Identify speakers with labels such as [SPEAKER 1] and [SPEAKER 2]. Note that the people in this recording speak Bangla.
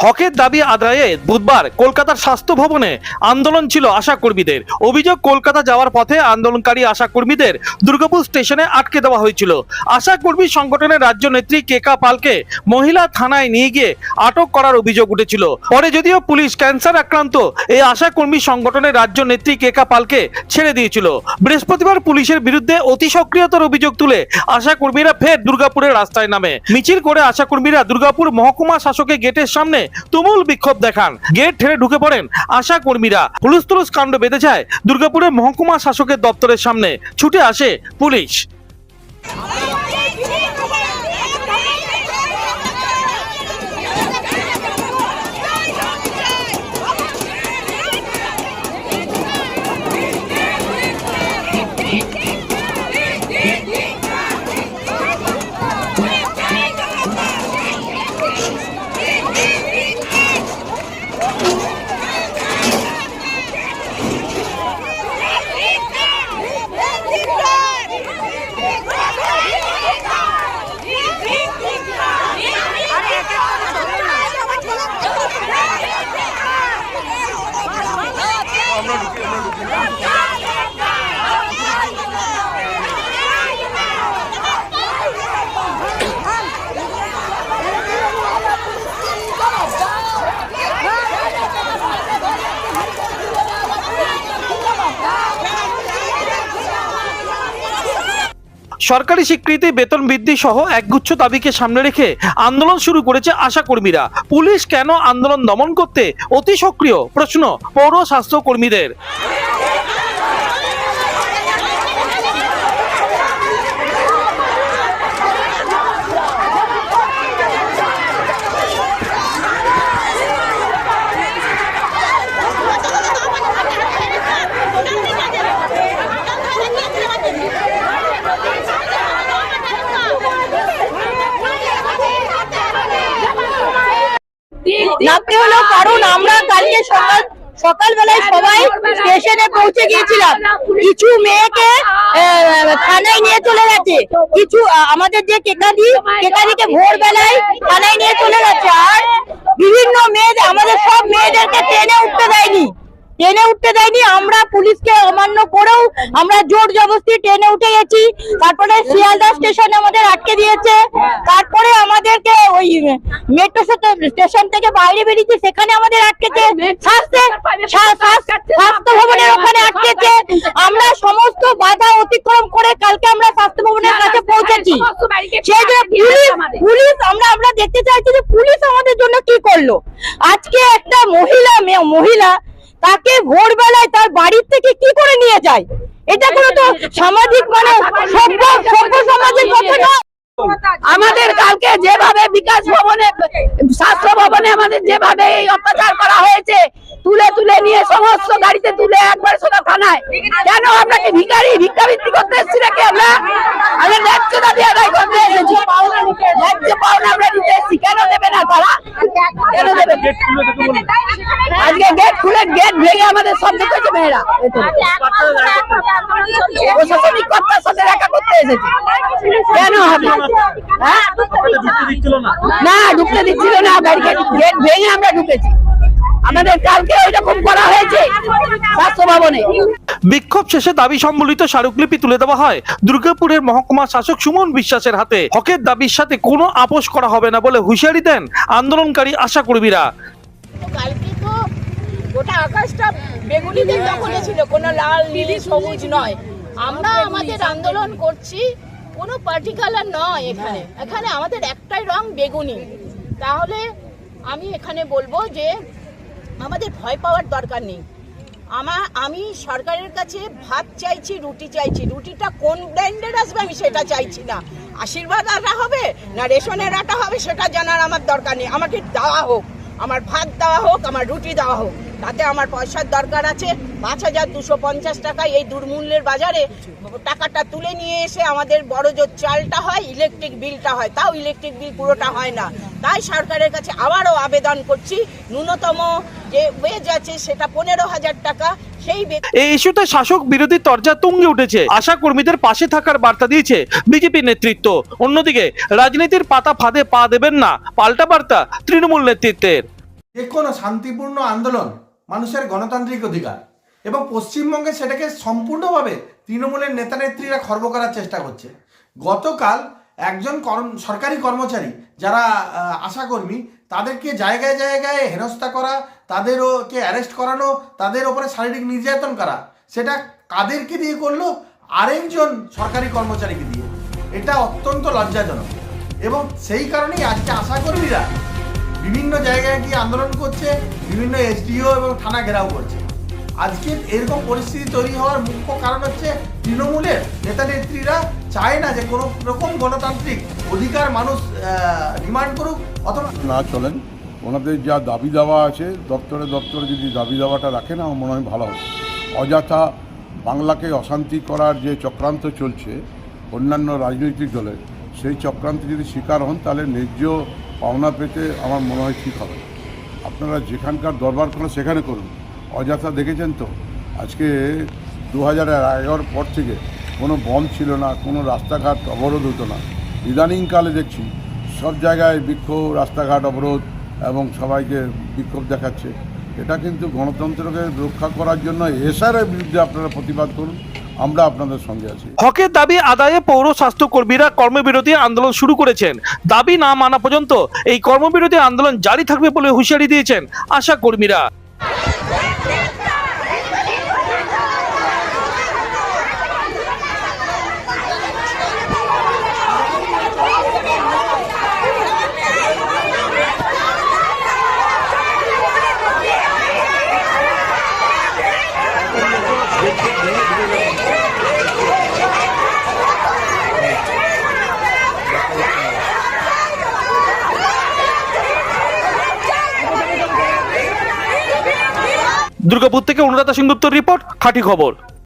[SPEAKER 1] হকের দাবি আদায়ে বুধবার কলকাতার স্বাস্থ্য ভবনে আন্দোলন ছিল আশা কর্মীদের। অভিযোগ, কলকাতা যাওয়ার পথে আন্দোলনকারী আশা কর্মীদের দুর্গাপুর স্টেশনে আটকে দেওয়া হয়েছিল। আশা কর্মী সংগঠনের রাজ্য নেত্রী কেকা পালকে মহিলা থানায় নিয়ে গিয়ে আটক করার অভিযোগ উঠেছিল। পরে যদিও পুলিশ ক্যান্সার আক্রান্ত এই আশা কর্মী সংগঠনের রাজ্য নেত্রী কেকা পালকে ছেড়ে দিয়েছিল। বৃহস্পতিবার পুলিশের বিরুদ্ধে অতি সক্রিয়তার অভিযোগ তুলে আশা কর্মীরা ফের দুর্গাপুরের রাস্তায় নামে। মিছিল করে আশা কর্মীরা দুর্গাপুর মহকুমা শাসকের গেটের সামনে তুমুল বিক্ষোভ দেখান। গেট ঠেলে ঢুকে পড়েন আশা কর্মীরা। হুলস্থুল কাণ্ড বেঁধে যায় দুর্গাপুরের মহকুমা শাসকের দপ্তরের সামনে। ছুটে আসে পুলিশ। সরকারি স্বীকৃতি, বেতন বৃদ্ধি সহ একগুচ্ছ দাবিকে সামনে রেখে আন্দোলন শুরু করেছে আশা কর্মীরা। পুলিশ কেন আন্দোলন দমন করতে অতি সক্রিয়, প্রশ্ন পৌর স্বাস্থ্য কর্মীদের।
[SPEAKER 2] নামতে হলো কারণ আমরা কালকে সকালবেলায় সবাই স্টেশনে পৌঁছে গিয়েছিলাম। কিছু মেয়েকে থানায় নিয়ে চলে গেছে, কিছু আমাদের যে কেকাদিকে ভোরবেলায় থানায় নিয়ে চলে গেছে। আর বিভিন্ন মেয়েদের, আমাদের সব মেয়েদেরকে ট্রেনে উঠতে দেয়নি। আমরা পুলিশকে অমান্য করেও আমরা জোর জবরদস্তি ট্রেনে উঠে গেছি। তারপরে শিয়ালদা স্টেশনে আমাদের আটকে দিয়েছে। তারপরে আমাদেরকে ওই মেট্রো স্টেশন থেকে বাইরে বেরিয়েছি, সেখানে আমাদের আটকেছে। স্বাস্থ্য ভবনের ওখানে আটকেছে। আমরা সমস্ত বাধা অতিক্রম করে কালকে আমরা স্বাস্থ্য ভবনের কাছে পৌঁছেছি। সেই যে পুলিশ আমরা দেখতে চাইছি যে পুলিশ আমাদের জন্য কি করলো। আজকে একটা মহিলা তাকে ভোরবেলায় তার বাড়ির থেকে কি করে নিয়ে যায়, এটা কোনো তো সামাজিক সভ্য সমাজের কথা নয়। আমাদের কালকে যেভাবে বিকাশ ভবনে, স্বাস্থ্য ভবনে আমাদের যেভাবে এই অত্যাচার করা হয়েছে, তুলে নিয়ে সমস্ত গাড়িতে তুলে একবার সোজা থানায়। কেন আমরা কি ভিক্ষাবৃত্তি করতে এসেছি নাকি? আমরা ন্যায্য দাবি আদায় করতে এসেছি। ন্যায্য পাওনা আমরা দিতে এসেছি, কেন দেবে না তারা? কেন দেবে? আজকে গেট ভেঙে আমাদের সব দেখেছে মেয়েরা। প্রশাসনিক কর্তার সাথে দেখা করতে এসেছি, কেন হবে? না, ঢুকতে দিচ্ছিল না। গেট ভেঙে আমরা ঢুকেছি। আমাদের কালকে ওইরকম করা হয়েছে স্বাস্থ্য ভবনে।
[SPEAKER 1] বিক্ষোভ শেষে দাবি সম্বলিত স্মারকলিপি তুলে দেওয়া হয় দুর্গাপুরের মহকুমা শাসক সুমন বিশ্বাসের হাতে। হকের দাবির সাথে কোনো আপোষ করা হবে না বলে হুঁশিয়ারি দেন আন্দোলনকারী আশা কর্মীরা।
[SPEAKER 3] কালকে তো গোটা আকাশটা বেগুনিদের দখলে ছিল, কোনো লাল নীল সবুজ নয়। আমরা আমাদের আন্দোলন করছি, কোনো পার্টিকুলার নয়। এখানে আমাদের একটাই রং, বেগুনি। তাহলে আমি এখানে বলবো যে আমাদের ভয় পাওয়ার দরকার নেই। আমি সরকারের কাছে ভাত চাইছি, রুটি চাইছি। রুটিটা কোন ব্র্যান্ডের আসবে আমি সেটা চাইছি না। আশীর্বাদ আটা হবে না রেশনের আটা হবে সেটা জানার আমার দরকার নেই। আমাকে দেওয়া হোক, আমার ভাত দেওয়া হোক, আমার রুটি দেওয়া হোক, তাতে আমার পয়সার দরকার আছে। ৫,২৫০ টাকা এই দুর্মূল্যের বাজারে টাকাটা তুলে নিয়ে এসে আমাদের বড় যে চালটা হয়, ইলেকট্রিক বিলটা হয়, তাও ইলেকট্রিক বিল পুরোটা হয় না। তাই সরকারের কাছে আবারও আবেদন করছি, ন্যূনতম যে ওয়েজ আছে সেটা 15,০০০ টাকা।
[SPEAKER 1] এই ইস্যুতে শাসক বিরোধী তরজা তুঙ্গে উঠেছে। আশা কর্মীদের পাশে থাকার বার্তা দিয়েছে বিজেপি নেতৃত্ব। অন্যদিকে রাজনীতির পাতা ফাঁদে পা দেবেন না, পাল্টা বার্তা তৃণমূল নেতৃত্বের।
[SPEAKER 4] যে কোনো শান্তিপূর্ণ আন্দোলন মানুষের গণতান্ত্রিক অধিকার, এবং পশ্চিমবঙ্গে সেটাকে সম্পূর্ণভাবে তৃণমূলের নেতানেত্রীরা খর্ব করার চেষ্টা করছে। গতকাল একজন সরকারি কর্মচারী যারা আশাকর্মী, তাদেরকে জায়গায় জায়গায় হেনস্থা করা, তাদেরকে অ্যারেস্ট করানো, তাদের ওপরে শারীরিক নির্যাতন করা, সেটা কাদেরকে দিয়ে করলো? আরেকজন সরকারি কর্মচারীকে দিয়ে। এটা অত্যন্ত লজ্জাজনক, এবং সেই কারণেই আজকে আশাকর্মীরা বিভিন্ন জায়গায় গিয়ে আন্দোলন করছে, বিভিন্ন এসডিও এবং থানা ঘেরাও করছে। আজকে এরকম পরিস্থিতি তৈরি হওয়ার মুখ্য কারণ হচ্ছে তৃণমূলের নেতানেত্রীরা চায় না যে কোনো রকম গণতান্ত্রিক অধিকার মানুষ ডিমান্ড করুক অথবা
[SPEAKER 5] না চলেন। ওনাদের যা দাবি দাওয়া আছে দপ্তরে যদি দাবি দাওয়াটা রাখেন, আমার মনে হয় ভালো হবে। অযথা বাংলাকে অশান্তি করার যে চক্রান্ত চলছে অন্যান্য রাজনৈতিক দলের, সেই চক্রান্তে যদি শিকার হন তাহলে ন্যায্য পাওনা পেতে আমার মনে হয় ঠিক হবে। আপনারা যেখানকার দরবার করেন সেখানে করুন। অযথা দেখেছেন তো আজকে 2011 পর থেকে কোনো বন্ধ ছিল না, কোনো রাস্তাঘাট অবরোধ হতো না। ইদানিংকালে দেখছি সব জায়গায় বিক্ষোভ, রাস্তাঘাট অবরোধ এবং সবাইকে বিক্ষোভ দেখাচ্ছে। এটা কিন্তু গণতন্ত্রকে রক্ষা করার জন্য এসআরের বিরুদ্ধে আপনারা প্রতিবাদ করুন, আমরা আপনাদের সঙ্গে আছি।
[SPEAKER 1] হকের দাবি আদায়ে পৌর স্বাস্থ্য কর্মীরা কর্মবিরতি আন্দোলন শুরু করেছেন। দাবি না মানা পর্যন্ত এই কর্মবিরতি আন্দোলন জারি থাকবে বলে হুঁশিয়ারি দিয়েছেন আশা কর্মীরা। দুর্গাপুর থেকে অনুরাধা সিংগুপ্তর রিপোর্ট, খাঁটি খবর।